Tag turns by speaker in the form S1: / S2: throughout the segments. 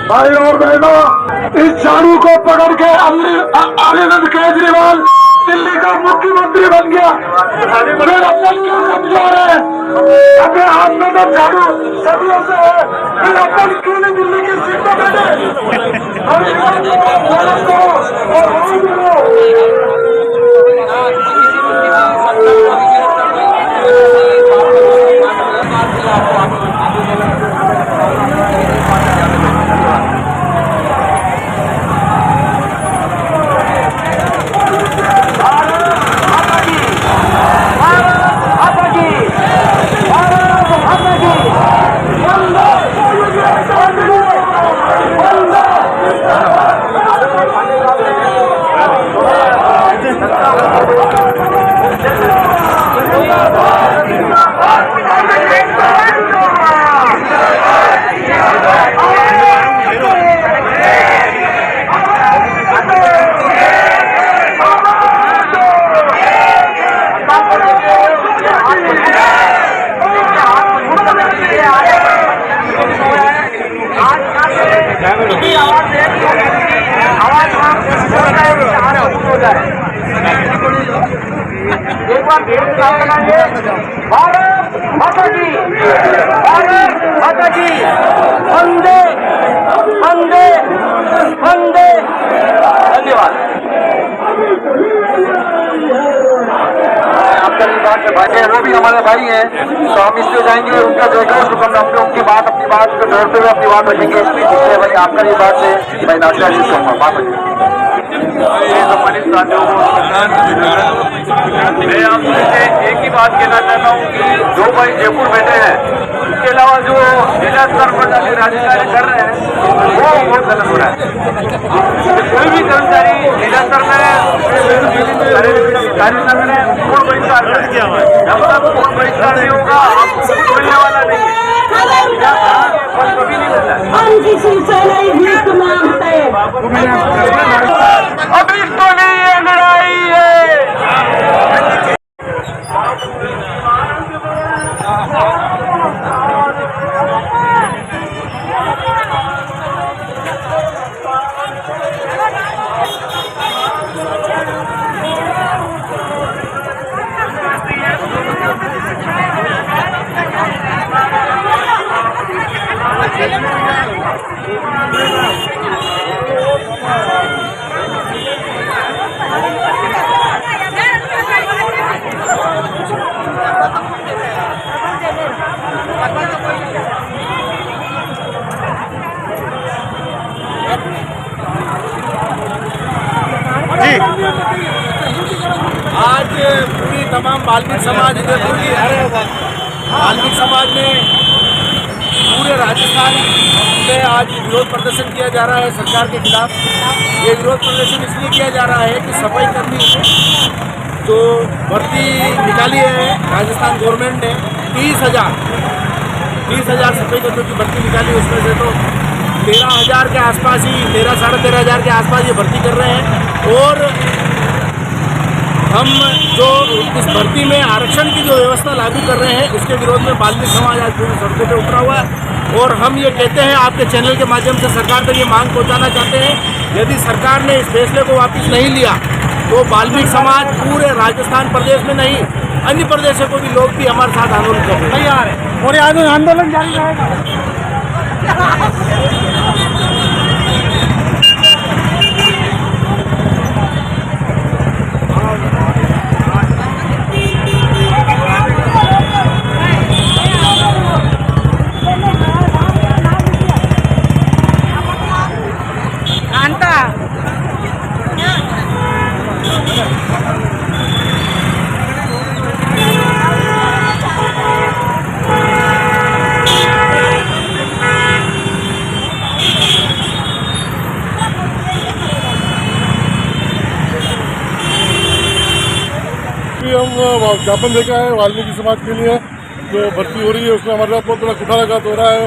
S1: भाई और बहनों, इस झाड़ू को पकड़ के अरविंद केजरीवाल दिल्ली का मुख्यमंत्री बन गया। फिर अपन क्यों कमजोर है? अपने हाथ में तो झाड़ू सदियों से है, फिर अपन क्यों नहीं दिल्ली की सीट पर बैठे? एक बार भारत माता की, भारत माता की, वंदे वंदे वंदे। धन्यवाद। आपका भी बात भाई है, वो भी हमारे भाई हैं, तो हम इसलिए जाएंगे उनका देखा तो हम अपनी बात को जोड़ते हुए अपनी बात रखेंगे। इसलिए भाई आपका ये बात है भाई नाश्ता बात रखेंगे। सम्मानित साथियों को मैं आपसे एक ही बात कहना चाहता हूँ कि जो भाई जयपुर बैठे हैं, उसके अलावा जो जिला स्तर पर जाके राजनीति कर रहे हैं वो बहुत गलत हो रहा है। कोई भी कर्मचारी जिला स्तर में कार्य करें पूर्ण बहिष्कार करें, जब तक पूर्ण बहिष्कार नहीं होगा आपको मिलने वाला नहीं है, कभी नहीं मिलता है। अब इसको नहीं है, लड़ाई है।
S2: आज पूरी तमाम वाल्मीकि समाज वाल्मीकि समाज में पूरे राजस्थान में आज विरोध प्रदर्शन किया जा रहा है सरकार के खिलाफ। ये विरोध प्रदर्शन इसलिए किया जा रहा है कि सफाई कर्मी जो भर्ती निकाली है राजस्थान गवर्नमेंट ने 30,000 सफाई कर्मियों की भर्ती निकाली, उसमें से तो 13,000 के आसपास ही 13-13,500 के आसपास ये भर्ती कर रहे हैं। और हम जो इस भर्ती में आरक्षण की जो व्यवस्था लागू कर रहे हैं उसके विरोध में वाल्मीकि समाज आज पूरी सड़कों पर उतरा हुआ है। और हम ये कहते हैं, आपके चैनल के माध्यम से सरकार तक ये मांग पहुंचाना चाहते हैं, यदि सरकार ने इस फैसले को वापस नहीं लिया तो वाल्मीकि समाज पूरे राजस्थान प्रदेश में नहीं, अन्य प्रदेशों को भी लोग भी हमारे साथ आंदोलन कर रहे हैं। तैयार है और ये आंदोलन जारी रहेगा।
S3: हम ज्ञापन देखा है वाल्मीकि समाज के लिए जो भर्ती हो रही है उसमें हमारे साथ बहुत बड़ा कुठाराघात हो रहा है।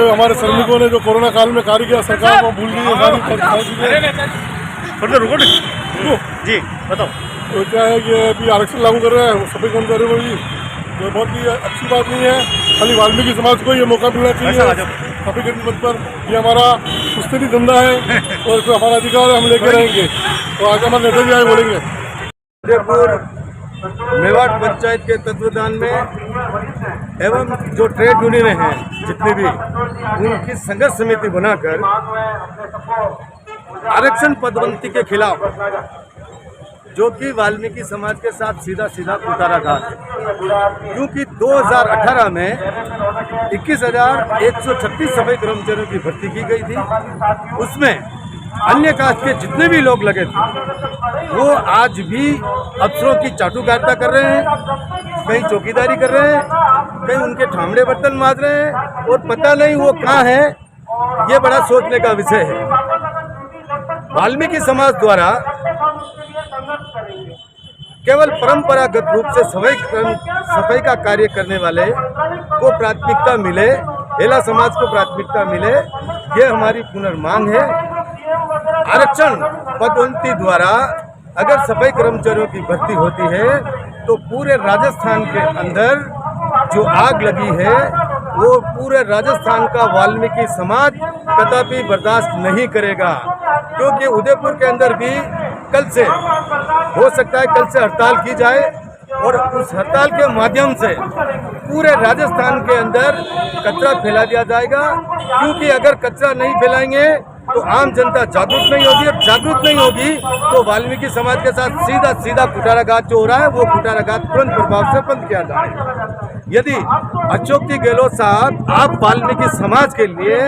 S3: हमारे श्रमिकों ने जो कोरोना काल में कार्य किया सरकार को भूल गई है सारी
S2: जी बताओ।
S3: तो क्या है कि अभी आरक्षण लागू कर रहे हैं सफाई कर्मचारियों में भी, तो बहुत ही अच्छी बात नहीं है। खाली वाल्मीकि समाज को ये मौका मिलना चाहिए सफाई कर्मी पद पर। ये हमारा सुस्ती धंधा है और इसमें हमारा अधिकार हम लेके रहेंगे। तो आगे हमारे नेता जी आए बोलेंगे।
S4: उदयपुर मेवाड़ पंचायत के तत्वाधान में एवं जो ट्रेड यूनियन हैं जितनी भी, उनकी संघर्ष समिति बनाकर आरक्षण पदोन्नति के खिलाफ, जो कि वाल्मीकि समाज के साथ सीधा कुठाराघात है। क्योंकि 2018 में 21,136 सफाई कर्मचारियों की भर्ती की गई थी। उसमें अन्य कास्ट के जितने भी लोग लगे थे वो आज भी अफसरों की चाटुकारिता कर रहे हैं, कहीं चौकीदारी कर रहे हैं, कहीं उनके ठामड़े बर्तन मार रहे हैं और पता नहीं वो कहाँ है। ये बड़ा सोचने का विषय है। वाल्मीकि समाज द्वारा केवल परंपरागत रूप से सफाई का कार्य करने वाले को प्राथमिकता मिले, हेला समाज को प्राथमिकता मिले, ये हमारी पुनर्मांग है। आरक्षण पदोन्नति द्वारा अगर सफाई कर्मचारियों की भर्ती होती है तो पूरे राजस्थान के अंदर जो आग लगी है वो पूरे राजस्थान का वाल्मीकि समाज कदापि बर्दाश्त नहीं करेगा। क्योंकि उदयपुर के अंदर भी कल से हो सकता है, कल से हड़ताल की जाए और उस हड़ताल के माध्यम से पूरे राजस्थान के अंदर कचरा फैला दिया जाएगा। क्योंकि अगर कचरा नहीं फैलाएंगे तो आम जनता जागरूक नहीं होगी, और जागरूक नहीं होगी तो वाल्मीकि समाज के साथ सीधा कुठाराघात जो हो रहा है वो कुठाराघात तुरंत प्रभाव से बंद किया जाए। यदि अशोक जी गहलोत साहब आप वाल्मीकि समाज के लिए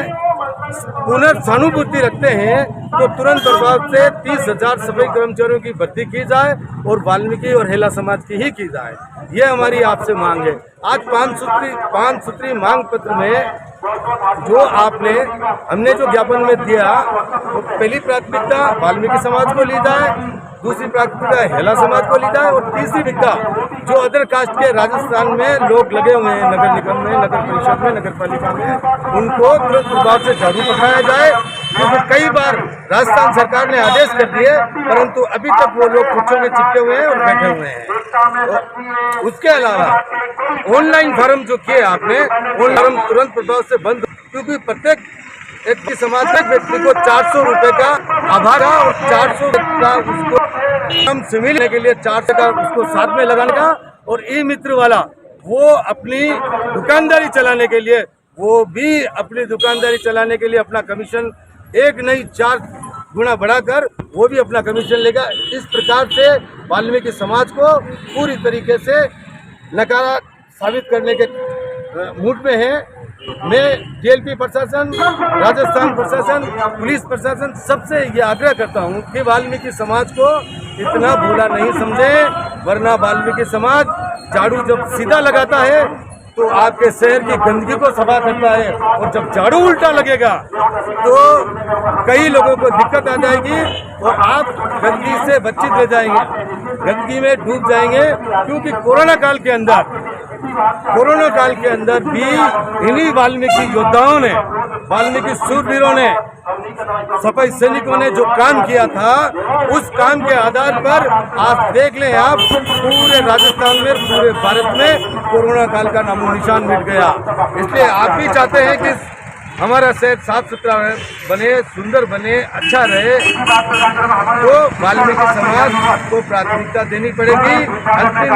S4: पुनर्सहानुभूति रखते हैं तो तुरंत प्रभाव से 30,000 सफाई कर्मचारियों की भर्ती की जाए और वाल्मीकि और हेला समाज की ही की जाए। ये हमारी आपसे मांग है। आज 5 सूत्री मांग पत्र में जो हमने जो ज्ञापन में दिया वो पहली प्राथमिकता वाल्मीकि समाज को ली जाए, दूसरी प्राथमिकता हेला समाज को ली जाए और तीसरी प्राथमिकता जो अदर कास्ट के राजस्थान में लोग लगे हुए हैं नगर निगम में, नगर परिषद में, नगर पालिका में, उनको तुरंत प्रभाव से झाड़ू पकड़ाया जाए। क्योंकि कई बार राजस्थान सरकार ने आदेश कर दिए परंतु अभी तक वो लोग कुर्सियों में चिपके हुए हैं और बैठे हुए हैं। उसके अलावा ऑनलाइन फॉर्म जो किए आपने, ऑनलाइन फॉर्म तुरंत प्रभाव से बंद, क्योंकि प्रत्येक एक समाज तक व्यक्ति को 400 रुपए का आभार और 400 का उसको हम सिविल के लिए 400 का उसको साथ में लगाने का, और ई मित्र वाला वो अपनी दुकानदारी चलाने के लिए, वो भी अपनी दुकानदारी चलाने के लिए अपना कमीशन 1 नहीं 4 गुना बढ़ाकर वो भी अपना कमीशन लेगा। इस प्रकार से वाल्मीकि समाज को पूरी तरीके से नकारा साबित करने के मूड में है। मैं डीएलपी प्रशासन, राजस्थान प्रशासन, पुलिस प्रशासन सबसे ये आग्रह करता हूँ कि वाल्मीकि समाज को इतना भूला नहीं समझे, वरना वाल्मीकि समाज झाड़ू जब सीधा लगाता है तो आपके शहर की गंदगी को सफा करता है, और जब झाड़ू उल्टा लगेगा तो कई लोगों को दिक्कत आ जाएगी और आप गंदगी से वंचित रह जाएंगे, गंदगी में डूब जाएंगे। क्योंकि कोरोना काल के अंदर भी इन्हीं वाल्मीकि योद्धाओं ने वाल्मीकि शूरवीरों ने, सफाई सैनिकों ने जो काम किया था, उस काम के आधार पर आज देख लें आप, पूरे राजस्थान में, पूरे भारत में कोरोना काल का नामो निशान मिट गया। इसलिए आप भी चाहते हैं कि हमारा शहर साफ सुथरा बने, सुंदर बने, अच्छा रहे, तो वाल्मीकि समाज को प्राथमिकता देनी पड़ेगी। अंतिम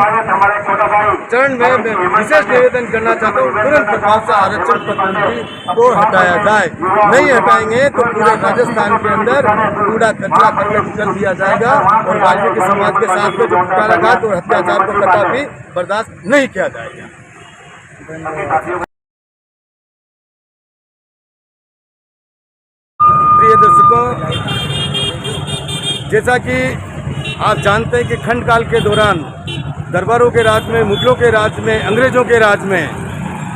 S4: चरण में मैं विशेष निवेदन करना चाहता हूँ, तुरंत प्रभाव से आरक्षण पद्धति को हटाया जाए। नहीं हटाएंगे तो पूरे राजस्थान के अंदर कूड़ा कचरा करके कर दिया जाएगा और वाल्मीकि समाज के साथ में जो कुटाघात और अत्याचार को कदापि बर्दाश्त नहीं किया जाएगा। प्रिय दर्शकों, जैसा कि आप जानते हैं कि खंड काल के दौरान दरबारों के राज में, मुगलों के राज में, अंग्रेजों के राज में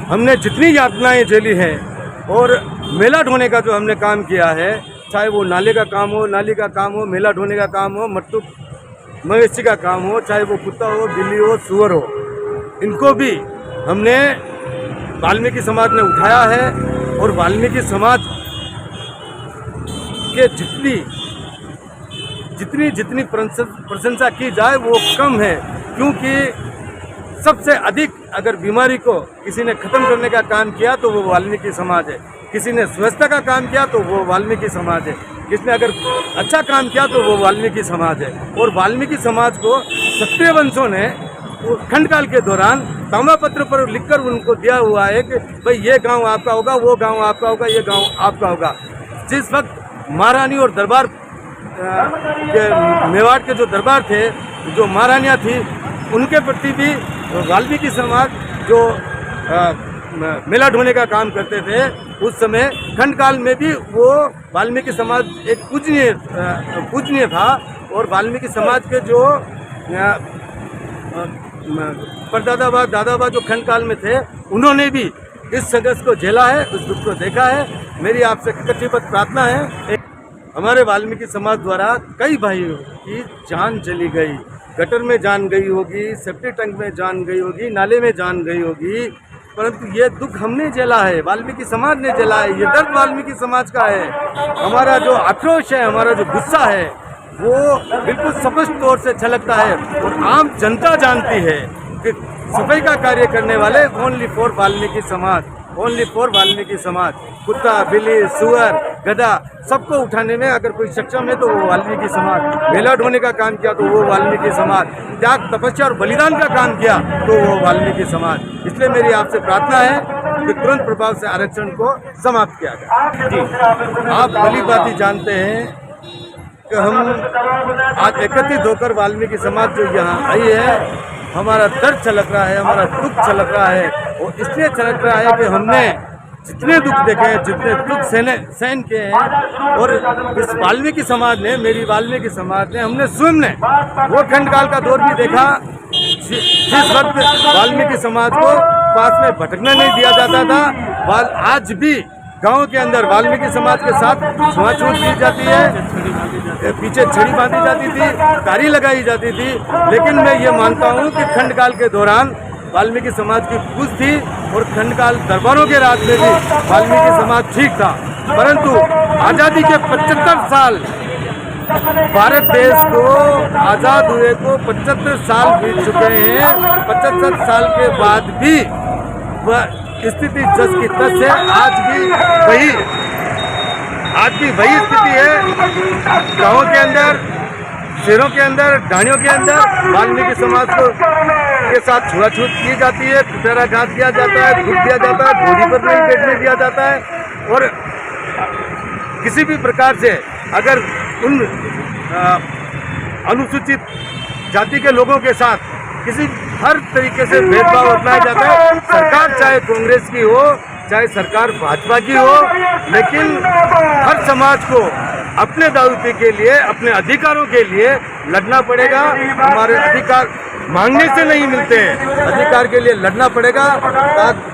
S4: हमने जितनी यातनाएं झेली हैं और मेला ढोने का जो हमने काम किया है, चाहे वो नाले का काम हो, नाली का काम हो, मेला ढोने का काम हो, मट्टू मवेशी का काम हो, चाहे वो कुत्ता हो, बिल्ली हो, सुअर हो, इनको भी हमने वाल्मीकि समाज ने उठाया है। और वाल्मीकि समाज के जितनी प्रशंसा की जाए वो कम है, क्योंकि सबसे अधिक अगर बीमारी को किसी ने खत्म करने का काम किया तो वो वाल्मीकि समाज है, किसी ने स्वच्छता का काम किया तो वो वाल्मीकि समाज है, किसने अगर अच्छा काम किया तो वो वाल्मीकि समाज है। और वाल्मीकि समाज को क्षत्रिय वंशों ने खंड काल के दौरान ताम्रपत्र पर लिखकर उनको दिया हुआ है कि भाई ये गांव आपका होगा, वो गांव आपका होगा, ये गांव आपका होगा। जिस वक्त महारानी और दरबार मेवाड़ के जो दरबार थे, जो महारानियाँ थी, उनके प्रति भी वाल्मीकि समाज जो मेला ढोने का काम करते थे, उस समय खंड काल में भी वो वाल्मीकि समाज एक पूजनीय था। और वाल्मीकि समाज के जो परदादा दादाबा जो खंड काल में थे, उन्होंने भी इस संघर्ष को झेला है, उस दुख को देखा है। मेरी आपसे कटिबद्ध प्रार्थना है, हमारे वाल्मीकि समाज द्वारा कई भाइयों की जान चली गई, गटर में जान गई होगी, सेप्टिक टैंक में जान गई होगी, नाले में जान गई होगी, परंतु ये दुख हमने झेला है, वाल्मीकि समाज ने झेला है। ये दर्द वाल्मीकि समाज का है। हमारा जो आक्रोश है, हमारा जो गुस्सा है, वो बिल्कुल स्पष्ट तौर से छलकता है और आम जनता जानती है कि सफाई का कार्य करने वाले ओनली फॉर वाल्मीकि समाज, ओनली फॉर वाल्मीकि समाज। कुत्ता, बिल्ली, सुअर, गधा, सबको उठाने में अगर कोई सक्षम है तो वो वाल्मीकि समाज। मेला ढोने का काम किया तो वो वाल्मीकि समाज। त्याग, तपस्या और बलिदान का काम किया तो वो वाल्मीकि समाज। इसलिए मेरी आपसे प्रार्थना है कि तुरंत प्रभाव से आरक्षण को समाप्त किया जाए। जी, आप भली भांति जानते हैं कि हम आज एकत्रित होकर वाल्मीकि समाज जो यहाँ आई है, हमारा दर्द छलक रहा है, हमारा दुख छलक रहा है। और इसलिए छलक रहा है कि हमने जितने दुख देखे हैं, जितने दुख सहन किए हैं, और इस वाल्मीकि समाज ने, मेरी वाल्मीकि समाज ने, हमने स्वयं ने वो खंड काल का दौर भी देखा जिस वक्त वाल्मीकि समाज को पास में भटकने नहीं दिया जाता था। आज भी गांव के अंदर वाल्मीकि समाज के साथ छुआछूत की जाती है, पीछे छड़ी बांधी जाती थी, तारी लगाई जाती थी। लेकिन मैं ये मानता हूँ कि खंड काल के दौरान वाल्मीकि समाज की पूछ थी और खंड काल दरबारों के राज में भी वाल्मीकि समाज ठीक था। परंतु आज़ादी के 75 साल, भारत देश को आज़ाद हुए को 75 साल बीत चुके हैं। 75 साल के बाद भी वह स्थिति जस की तस है। आज भी वही स्थिति है। गाँवों के अंदर, शहरों के अंदर, ढाणियों के अंदर वाल्मीकि समाज को के साथ छुआछूत की जाती है, कुटाघात किया जाता है, थूक दिया जाता है, घोड़ी पर नहीं बैठने दिया जाता है। और किसी भी प्रकार से अगर उन अनुसूचित जाति के लोगों के साथ हर तरीके से भेदभाव अपनाया जाता है। सरकार चाहे कांग्रेस की हो, चाहे सरकार भाजपा की हो, लेकिन हर समाज को अपने दायित्व के लिए, अपने अधिकारों के लिए लड़ना पड़ेगा। हमारे अधिकार मांगने से नहीं मिलते हैं, अधिकार के लिए लड़ना पड़ेगा,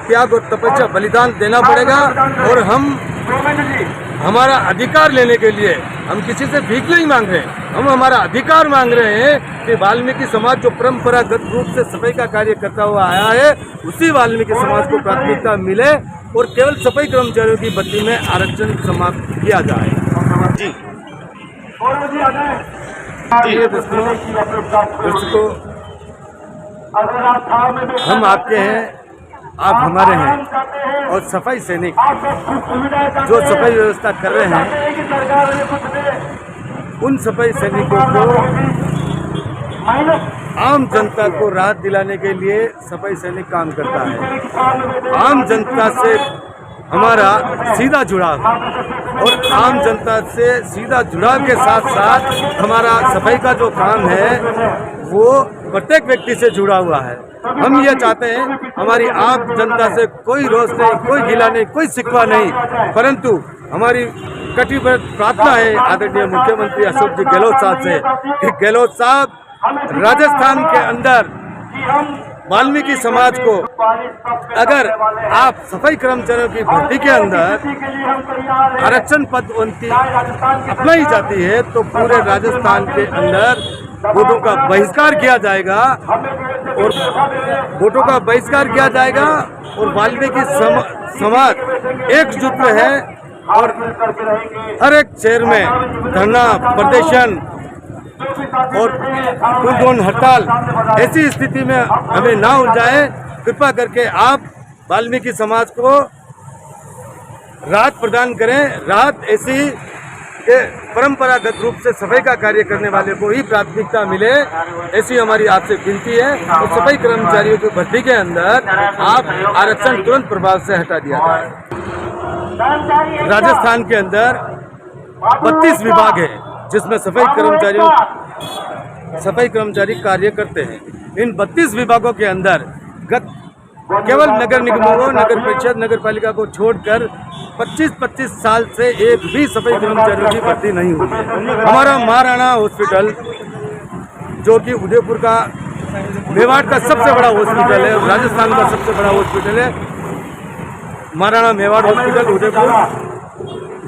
S4: त्याग और तपस्या, बलिदान देना पड़ेगा। और हम हमारा अधिकार लेने के लिए हम किसी से भीख नहीं मांग रहे हैं, हम हमारा अधिकार मांग रहे हैं कि वाल्मीकि समाज जो परंपरागत रूप से सफाई का कार्य करता हुआ आया है, उसी वाल्मीकि समाज को प्राथमिकता मिले और केवल सफाई कर्मचारियों की भर्ती में आरक्षण समाप्त किया जाए। जी दोस्तों, हम आपके हैं, आप हमारे हैं, और सफाई सैनिक जो सफाई व्यवस्था कर रहे हैं, उन सफाई सैनिकों को आम जनता को राहत दिलाने के लिए सफाई सैनिक काम करता है। आम जनता से हमारा सीधा जुड़ाव, और आम जनता से सीधा जुड़ाव के साथ साथ हमारा सफाई का जो काम है वो प्रत्येक व्यक्ति से जुड़ा हुआ है। हम ये चाहते हैं, हमारी आम जनता से कोई रोष नहीं, कोई गिला नहीं, कोई शिकवा नहीं, परंतु हमारी कटिबद्ध प्रार्थना है आदरणीय मुख्यमंत्री अशोक जी गहलोत साहब से कि गहलोत साहब राजस्थान के अंदर वाल्मीकि समाज को अगर आप सफाई कर्मचारियों की भर्ती के अंदर आरक्षण पदोन्नति अपनाई जाती है तो पूरे राजस्थान के अंदर वोटों का बहिष्कार किया जाएगा, और वोटों का बहिष्कार किया जाएगा, और वाल्मीकि समाज एकजुट है, और हर एक शहर में धरना प्रदर्शन और कुल हड़ताल ऐसी स्थिति में हमें ना उलझाए। कृपा करके आप वाल्मीकि समाज को राहत प्रदान करें। राहत ऐसी कि परंपरागत रूप से सफाई का कार्य करने वाले को ही प्राथमिकता मिले, ऐसी हमारी आपसे विनती है। तो सफाई कर्मचारियों की भर्ती के अंदर आप आरक्षण तुरंत प्रभाव से हटा दिया जाए। राजस्थान के अंदर 32 विभाग है जिसमें सफाई कर्मचारी कार्य करते हैं। इन 32 विभागों के अंदर केवल नगर निगमों, नगर परिषद, नगर पालिका को छोड़कर 25-25 साल से एक भी सफाई कर्मचारियों की भर्ती नहीं हुई है। हमारा महाराणा हॉस्पिटल जो कि उदयपुर का, मेवाड़ का सबसे बड़ा हॉस्पिटल है, राजस्थान का सबसे बड़ा हॉस्पिटल है महाराणा मेवाड़ हॉस्पिटल उदयपुर,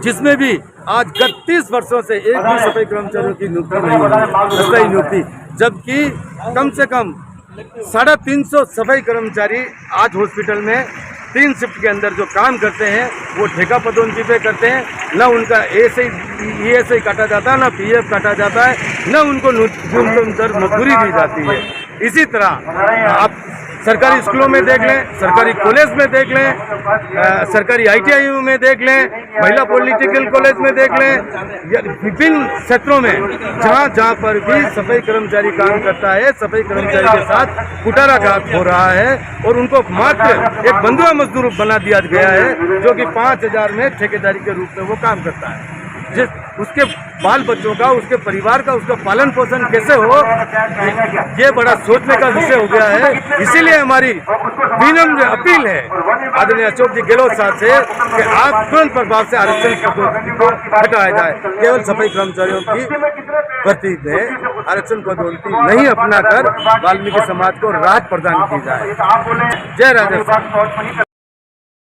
S4: जिसमें भी आज गत 30 वर्षों से एक भी सफाई कर्मचारियों की नियुक्ति नहीं हुई, अस्थायी नियुक्ति, जबकि कम से कम 350 सफाई कर्मचारी आज हॉस्पिटल में 3 शिफ्ट के अंदर जो काम करते हैं वो ठेका पदोन्नति पे करते हैं। न उनका ESI काटा जाता है, न PF काटा जाता है, न उनको न्यूनतम दर मजदूरी दी जाती है। इसी तरह आप सरकारी स्कूलों में देख लें, सरकारी कॉलेज में देख लें, सरकारी ITI में देख लें, महिला पॉलिटेक्निकल कॉलेज में देख लें, विभिन्न क्षेत्रों में जहाँ पर भी सफाई कर्मचारी काम करता है, सफाई कर्मचारी के साथ कुटाराघात हो रहा है और उनको मात्र एक बंधुआ मजदूर बना दिया गया है, जो कि 5,000 में ठेकेदारी के रूप में वो काम करता है। उसके बाल बच्चों का, उसके परिवार का, उसका पालन पोषण कैसे हो, ये बड़ा सोचने का विषय हो गया है। इसीलिए हमारी विनम्र अपील है आदरणीय अशोक जी गहलोत साहब से कि आप तुरंत प्रभाव से आरक्षण को हटाया जाए। केवल सफाई कर्मचारियों की भर्ती में आरक्षण पदोन्नति नहीं अपनाकर वाल्मीकि समाज को राहत प्रदान की जाए। जय राजस्थान।